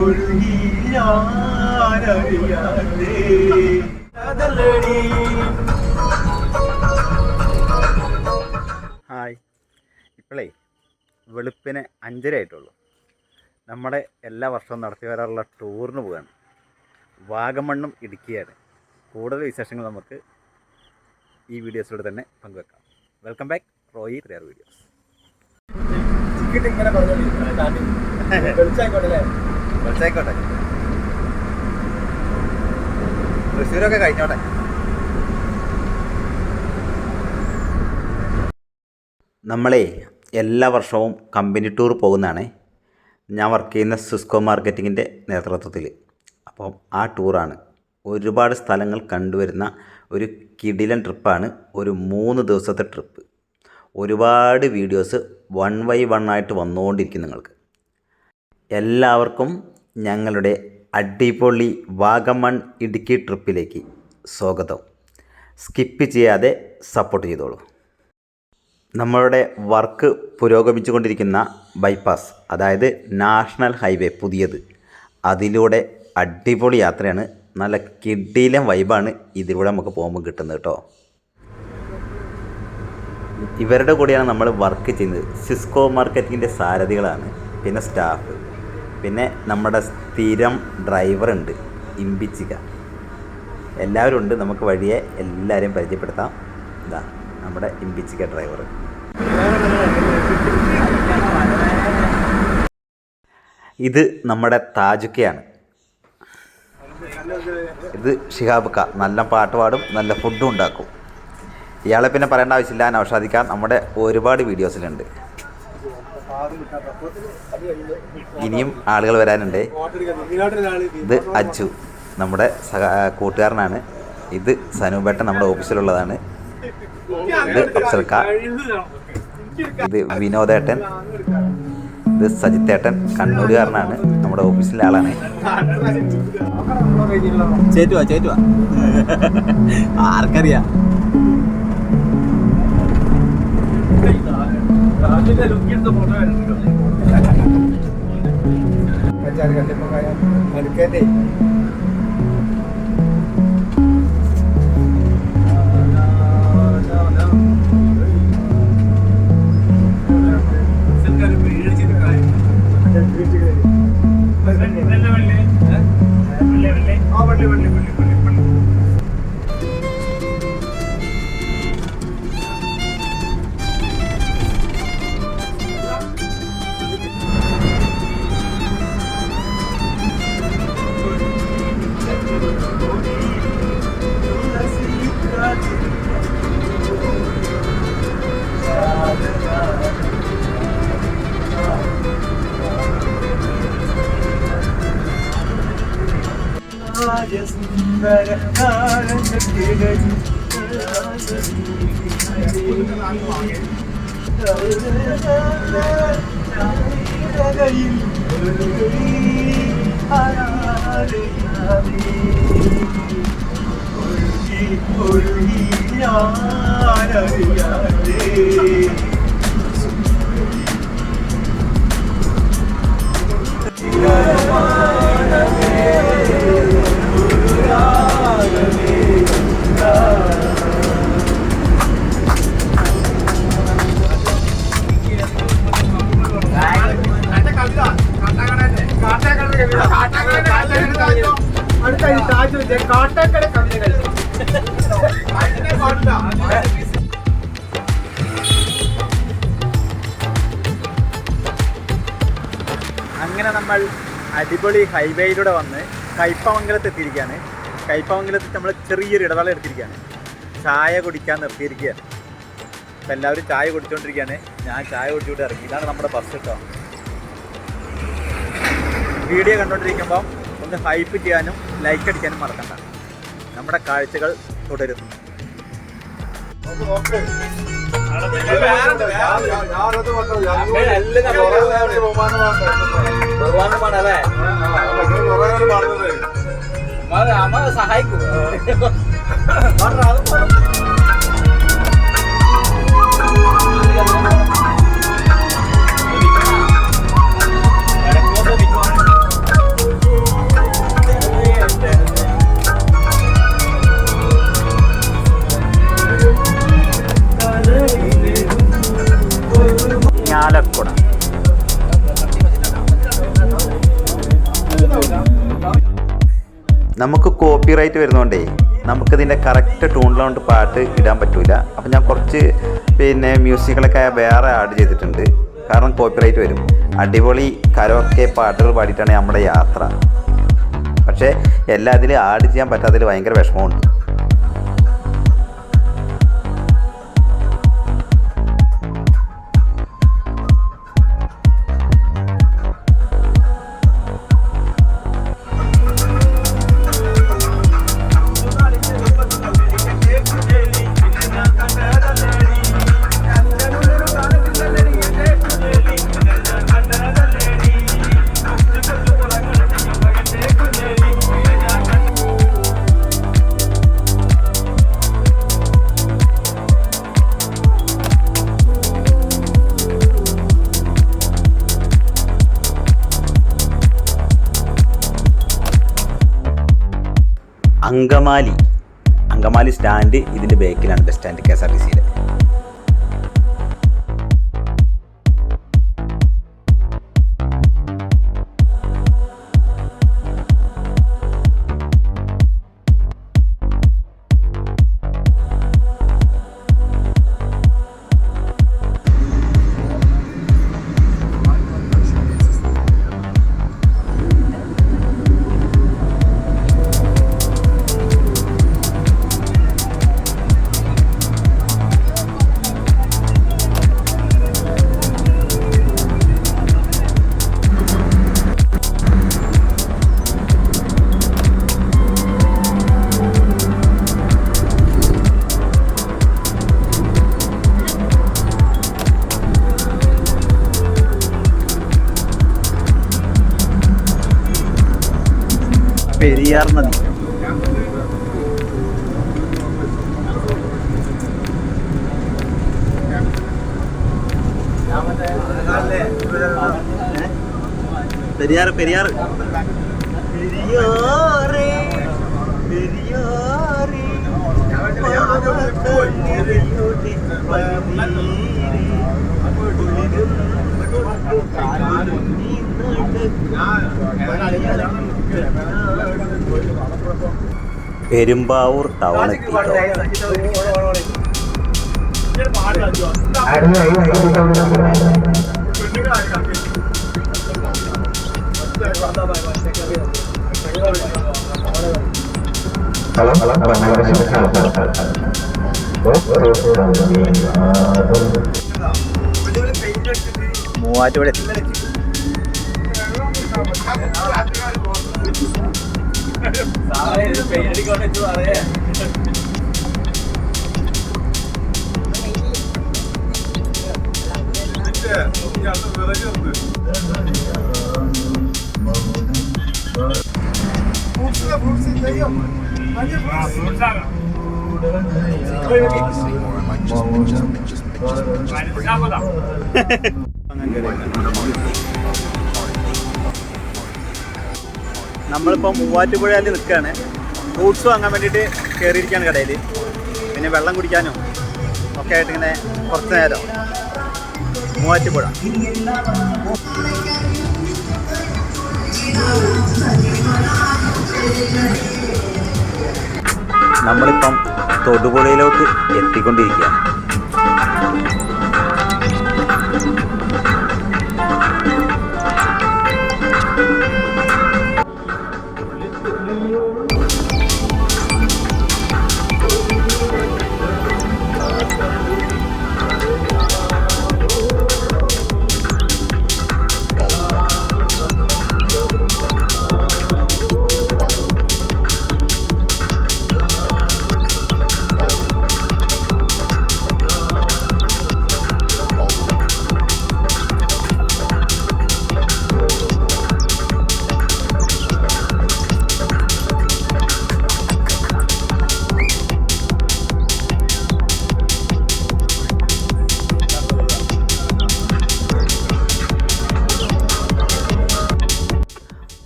Hi, ഇപ്പോഴേ വെളുപ്പിന് 5:30 ആയിട്ടുള്ളൂ. നമ്മുടെ എല്ലാ വർഷവും നടത്തി വരാറുള്ള ടൂറിന് പോവുകയാണ്. വാഗമണ്ണും ഇടുക്കിയാണ്. കൂടുതൽ വിശേഷങ്ങൾ നമുക്ക് ഈ വീഡിയോസിലൂടെ തന്നെ പങ്കുവെക്കാം. വെൽക്കം ബാക്ക് റോയി റിയർ വീഡിയോസ്. വിളിച്ചായിക്കോട്ടെ, തൃശ്ശൂരൊക്കെ കഴിഞ്ഞോട്ടെ. നമ്മളെ എല്ലാ വർഷവും കമ്പനി ടൂർ പോകുന്നതാണ്. ഞാൻ വർക്ക് ചെയ്യുന്ന സിസ്കോ മാർക്കറ്റിങ്ങിൻ്റെ നേതൃത്വത്തിൽ. അപ്പം ആ ടൂറാണ്. ഒരുപാട് സ്ഥലങ്ങൾ കണ്ടുവരുന്ന ഒരു കിടിലൻ ട്രിപ്പാണ്. ഒരു 3 ദിവസത്തെ ട്രിപ്പ്. ഒരുപാട് വീഡിയോസ് 1 by 1 ആയിട്ട് വന്നുകൊണ്ടിരിക്കും നിങ്ങൾക്ക്. എല്ലാവർക്കും ഞങ്ങളുടെ അടിപൊളി വാഗമൺ ഇടുക്കി ട്രിപ്പിലേക്ക് സ്വാഗതം. സ്കിപ്പ് ചെയ്യാതെ സപ്പോർട്ട് ചെയ്തോളൂ. നമ്മളുടെ വർക്ക് പുരോഗമിച്ചുകൊണ്ടിരിക്കുന്ന ബൈപ്പാസ്, അതായത് നാഷണൽ ഹൈവേ പുതിയത്, അതിലൂടെ അടിപൊളി യാത്രയാണ്. നല്ല കിടിലൻ വൈബാണ് ഇതിലൂടെ നമുക്ക് പോകുമ്പോൾ കിട്ടുന്നത് കേട്ടോ. ഇവരുടെ കൂടെയാണ് നമ്മൾ വർക്ക് ചെയ്യുന്നത്. സിസ്കോ മാർക്കറ്റിങ്ങിൻ്റെ സാരഥികളാണ്, പിന്നെ സ്റ്റാഫ്, പിന്നെ നമ്മുടെ സ്ഥിരം ഡ്രൈവറുണ്ട് ഇമ്പിച്ചിക. എല്ലാവരും ഉണ്ട്. നമുക്ക് വഴിയെ എല്ലാവരെയും പരിചയപ്പെടുത്താം. ഇതാ നമ്മുടെ ഇമ്പിച്ചിക ഡ്രൈവർ. ഇത് നമ്മുടെ താജുക്കയാണ്. ഇത് ഷിഹാബുക്ക. നല്ല പാട്ട് പാടും, നല്ല ഫുഡും ഉണ്ടാക്കും. ഇയാളെ പിന്നെ പറയേണ്ട ആവശ്യമില്ല. നൗഷാദിക്ക നമ്മുടെ ഒരുപാട് വീഡിയോസിലുണ്ട്. ഇനിയും ആളുകൾ വരാനുണ്ട്. ഇത് അജ്ജു, നമ്മുടെ കൂട്ടുകാരനാണ്. ഇത് സനൂപേട്ടൻ, നമ്മുടെ ഓഫീസിലുള്ളതാണ്. ഇത് അഫ്സൽക്ക, ഇത് വിനോദേട്ടൻ, ഇത് സജിത്തേട്ടൻ, കണ്ണൂരുകാരനാണ്, നമ്മുടെ ഓഫീസിലെ ആളാണ്. ചേറ്റുവാ ആർക്കറിയാം. അങ്ങനെ നമ്മൾ അടിപൊളി ഹൈവേയിലൂടെ വന്ന് കയ്പമംഗലത്ത് എത്തിയിരിക്കുകയാണ്. കയ്പമംഗലത്ത് നമ്മൾ ചെറിയൊരു ഇടവേള എടുത്തിരിക്കുകയാണ്. ചായ കുടിക്കാൻ നിർത്തിയിരിക്കുകയാണ്. അപ്പം എല്ലാവരും ചായ കുടിച്ചുകൊണ്ടിരിക്കുകയാണ്. ഞാൻ ചായ കുടിച്ചുകൊണ്ട് ഇറങ്ങി. ഇതാണ് നമ്മുടെ ബസ് കേട്ടോ. വീഡിയോ കണ്ടുകൊണ്ടിരിക്കുമ്പോൾ ഒന്ന് ഹൈപ്പ് ചെയ്യാനും ലൈക്ക് അടിക്കാനും മറക്കണ്ട. നമ്മുടെ കാഴ്ചകൾ തുടരുന്നു. സഹായിക്കൂ. നമുക്ക് കോപ്പിറൈറ്റ് വരുന്നതുകൊണ്ടേ നമുക്കിതിൻ്റെ കറക്റ്റ് ട്യൂണിലോണ്ട് പാട്ട് ഇടാൻ പറ്റില്ല. അപ്പം ഞാൻ കുറച്ച് മ്യൂസിക്കുകളൊക്കെ വേറെ ആഡ് ചെയ്തിട്ടുണ്ട്. കാരണം കോപ്പിറൈറ്റ് വരും. അടിപൊളി കരോക്കെ പാട്ടുകൾ പാടിയിട്ടാണ് നമ്മുടെ യാത്ര. പക്ഷേ എല്ലാം അതിൽ ആഡ് ചെയ്യാൻ പറ്റാത്തതിൽ ഭയങ്കര വിഷമമുണ്ട്. അങ്കമാലി സ്റ്റാൻഡ് ഇതിൻ്റെ ബാക്കിലാണ് ബസ് സ്റ്റാൻഡ് KSRTC. പെരിയാർ നദി. പെരിയാർ പെരുമ്പാവൂർ ടൗൺ എത്തിട്ടോ. മൂവാറ്റുപുഴ എത്തി. നമ്മളിപ്പോൾ മൂവാറ്റുപുഴയിൽ നിൽക്കുകയാണ്. ഫ്രൂട്ട്സ് വാങ്ങാൻ വേണ്ടിയിട്ട് കയറിയിരിക്കുകയാണ് കടയിൽ. പിന്നെ വെള്ളം കുടിക്കാനും ഒക്കെ ആയിട്ട് ഇങ്ങനെ കുറച്ച് നേരം മൂവാറ്റുപുഴ. നമ്മളിപ്പം തൊടുപുഴയിലോട്ട് എത്തിക്കൊണ്ടിരിക്കുകയാണ്.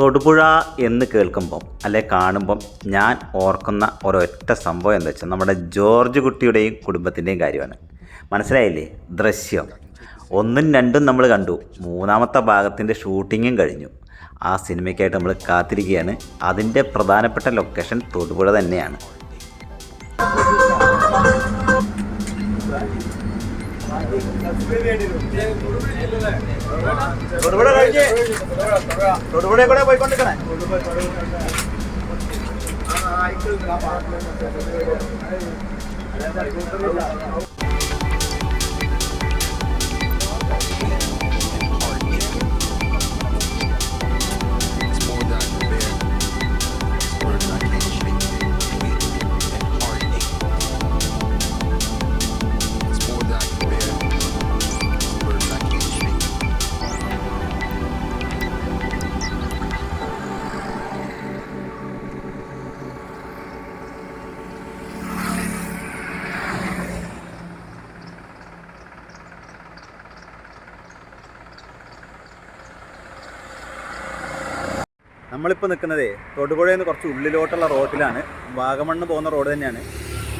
തൊടുപുഴ എന്ന് കേൾക്കുമ്പം അല്ലെ കാണുമ്പം ഞാൻ ഓർക്കുന്ന ഒരൊറ്റ സംഭവം എന്താ വെച്ചാൽ നമ്മുടെ ജോർജ് കുട്ടിയുടെയും കുടുംബത്തിൻ്റെയും കാര്യമാണ്. മനസ്സിലായില്ലേ? ദൃശ്യം 1, 2 നമ്മൾ കണ്ടു. 3-ാമത്തെ ഭാഗത്തിൻ്റെ ഷൂട്ടിങ്ങും കഴിഞ്ഞു. ആ സിനിമയ്ക്കായിട്ട് നമ്മൾ കാത്തിരിക്കുകയാണ്. അതിൻ്റെ പ്രധാനപ്പെട്ട ലൊക്കേഷൻ തൊടുപുഴ തന്നെയാണ്. തൊടുപുഴ കൂടെ പോയിക്കൊണ്ടിരിക്കണേ. നമ്മളിപ്പോൾ നിൽക്കുന്നത് തൊടുപുഴയിൽ നിന്ന് കുറച്ച് ഉള്ളിലോട്ടുള്ള റോഡിലാണ്. വാഗമണ്ണ് പോകുന്ന റോഡ് തന്നെയാണ്.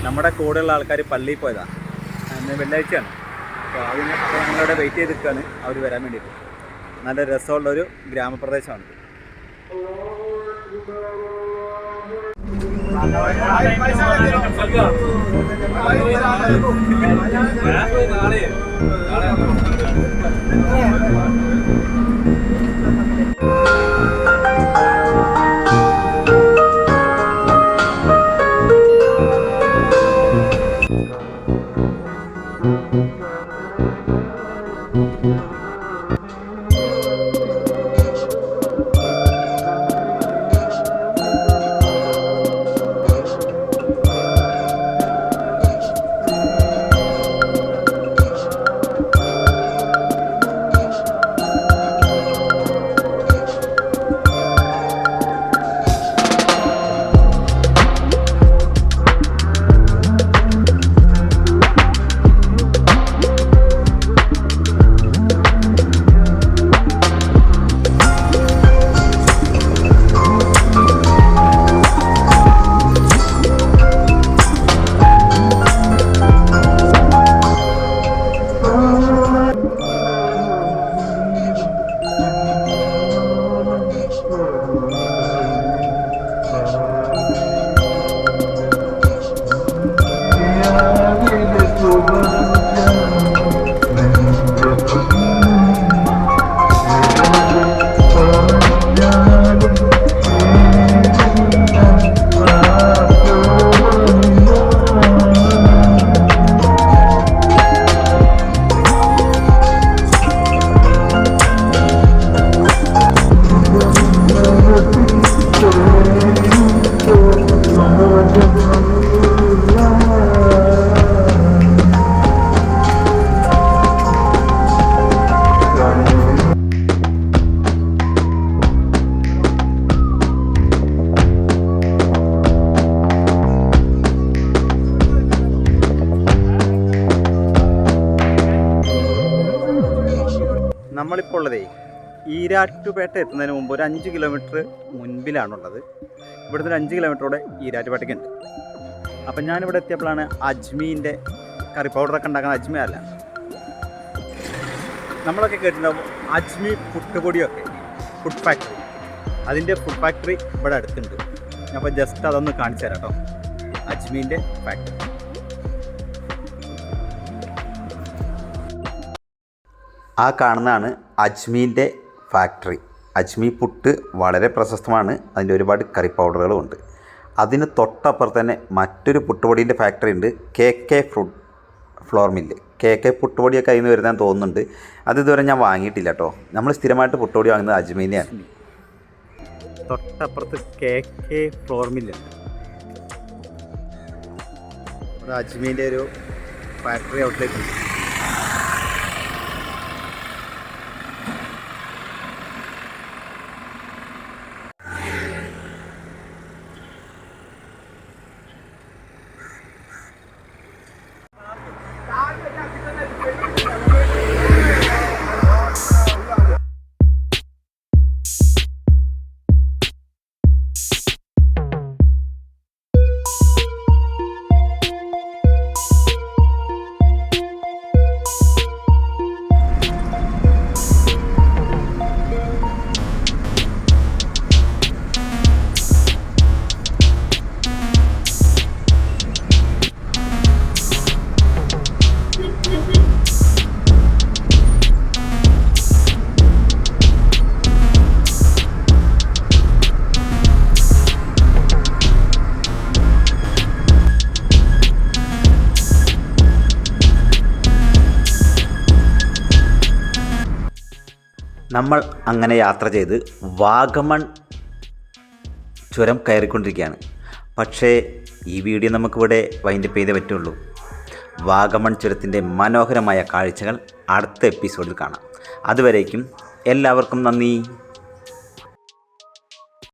നമ്മുടെ കൂടെയുള്ള ആൾക്കാർ പള്ളിയിൽ പോയതാണ്. അന്ന് വെള്ളിയാഴ്ചയാണ്. അപ്പോൾ ഞങ്ങളിവിടെ വെയിറ്റ് ചെയ്ത് നിൽക്കുകയാണ് അവർ വരാൻ വേണ്ടിയിട്ട്. നല്ല രസമുള്ളൊരു ഗ്രാമപ്രദേശമാണിത്. നമ്മളിപ്പോൾ ഉള്ളതേ ഈരാറ്റുപേട്ട എത്തുന്നതിന് മുമ്പ് ഒരു 5 കിലോമീറ്റർ മുൻപിലാണുള്ളത്. ഇവിടുന്ന് ഒരു 5 കിലോമീറ്ററോടെ ഈരാറ്റുപേട്ടയ്ക്കുണ്ട്. അപ്പം ഞാനിവിടെ എത്തിയപ്പോഴാണ് അജ്മീൻ്റെ കറി പൗഡറൊക്കെ ഉണ്ടാക്കുന്ന അജ്മി അല്ല, നമ്മളൊക്കെ കേട്ടിട്ടുണ്ടാവും അജ്മി പുട്ടുപൊടിയൊക്കെ, ഫുഡ് ഫാക്ടറി. അതിൻ്റെ ഫുഡ് ഫാക്ടറി ഇവിടെ അടുത്തുണ്ട്. അപ്പോൾ ജസ്റ്റ് അതൊന്ന് കാണിച്ചു തരാം കേട്ടോ. അജ്മീൻ്റെ ഫാക്ടറി ആ കാണുന്നതാണ് അജ്മീൻ്റെ ഫാക്ടറി. അജ്മി പുട്ട് വളരെ പ്രശസ്തമാണ്. അതിൻ്റെ ഒരുപാട് കറി പൗഡറുകളും ഉണ്ട്. അതിന് തൊട്ടപ്പുറത്ത് തന്നെ മറ്റൊരു പുട്ടുപൊടീൻ്റെ ഫാക്ടറി ഉണ്ട്, KK ഫ്ലോർ മില്ല്. KK പുട്ടുപൊടിയൊക്കെ അതിൽ നിന്ന് വരുന്നതെന്ന് തോന്നുന്നുണ്ട്. അത് ഇതുവരെ ഞാൻ വാങ്ങിയിട്ടില്ല കേട്ടോ. നമ്മൾ സ്ഥിരമായിട്ട് പുട്ടുപൊടി വാങ്ങുന്നത് അജ്മീനെയാണ്. തൊട്ടപ്പുറത്ത് KK ഫ്ലോർ മില്ലുണ്ട്. അത് അജ്മീൻ്റെ ഒരു ഫാക്ടറി ഔട്ട്ലെറ്റ് ഉണ്ട്. നമ്മൾ അങ്ങനെ യാത്ര ചെയ്ത് വാഗമൺ ചുരം കയറിക്കൊണ്ടിരിക്കുകയാണ്. പക്ഷേ ഈ വീഡിയോ നമുക്കിവിടെ വൈൻഡപ്പ് ചെയ്തേ പറ്റുള്ളൂ. വാഗമൺ ചുരത്തിൻ്റെ മനോഹരമായ കാഴ്ചകൾ അടുത്ത എപ്പിസോഡിൽ കാണാം. അതുവരേക്കും എല്ലാവർക്കും നന്ദി.